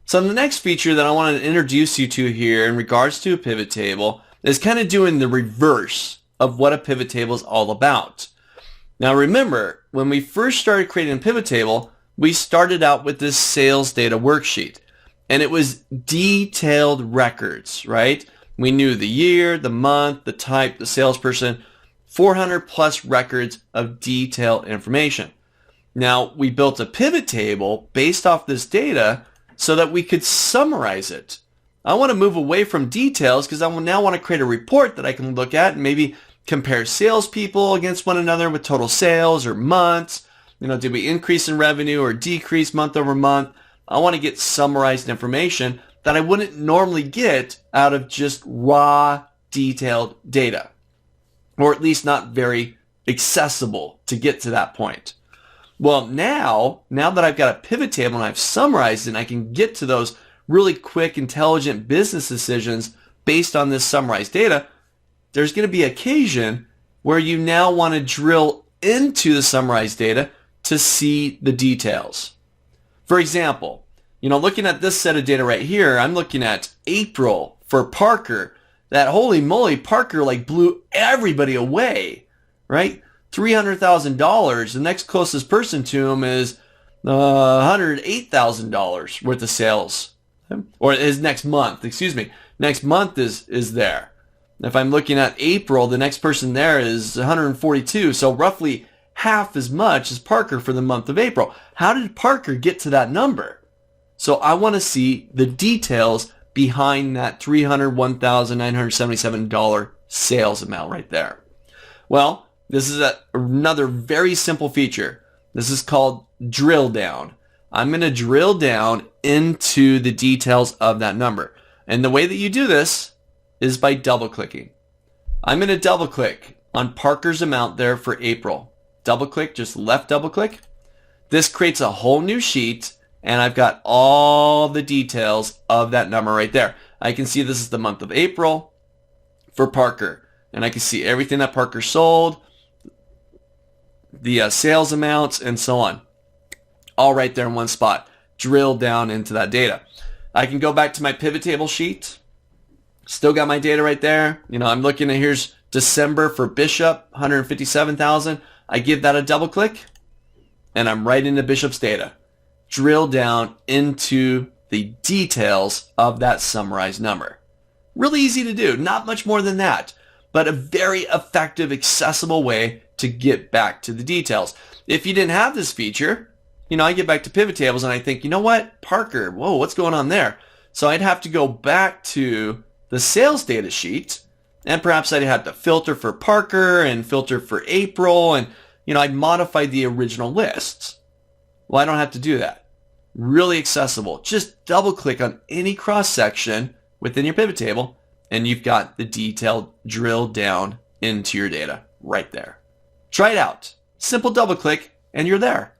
So the next feature that I want to introduce you to here in regards to a pivot table is kind of doing the reverse of what a pivot table is all about. Now remember, when we first started creating a pivot table, we started out with this sales data worksheet. And it was detailed records, right? We knew the year, the month, the type, the salesperson, 400 plus records of detailed information. Now, we built a pivot table based off this data so that we could summarize it. I want to move away from details because I now want to create a report that I can look at and maybe compare salespeople against one another with total sales or months. Did we increase in revenue or decrease month over month? I want to get summarized information that I wouldn't normally get out of just raw, detailed data, or at least not very accessible to get to that point. Well, now that I've got a pivot table and I've summarized it and I can get to those really quick, intelligent business decisions based on this summarized data, there's going to be occasion where you now want to drill into the summarized data to see the details. For example, looking at this set of data right here, I'm looking at April for Parker. That holy moly, Parker blew everybody away, right? $300,000. The next closest person to him is $108,000 worth of sales. Or his next month, Next month is there. If I'm looking at April, the next person there is 142. So roughly half as much as Parker for the month of April. How did Parker get to that number? So I want to see the details behind that $301,977 sales amount right there. Well, this is another very simple feature. This is called drill down. I'm going to drill down into the details of that number. And the way that you do this is by double clicking. I'm going to double click on Parker's amount there for April. Double click, just left double click. This creates a whole new sheet and I've got all the details of that number right there. I can see this is the month of April for Parker. And I can see everything that Parker sold, the sales amounts, and so on. All right there in one spot. Drill down into that data. I can go back to my pivot table sheet. Still got my data right there. I'm looking at here's December for Bishop, 157,000. I give that a double click and I'm right into Bishop's data. Drill down into the details of that summarized number. Really easy to do, not much more than that, but a very effective, accessible way to get back to the details. If you didn't have this feature, I get back to pivot tables and I think, Parker, whoa, what's going on there? So I'd have to go back to the sales data sheet and perhaps I'd have to filter for Parker and filter for April and, I'd modify the original lists. Well, I don't have to do that. Really accessible. Just double click on any cross section within your pivot table and you've got the detailed drill down into your data right there. Try it out. Simple double click and you're there.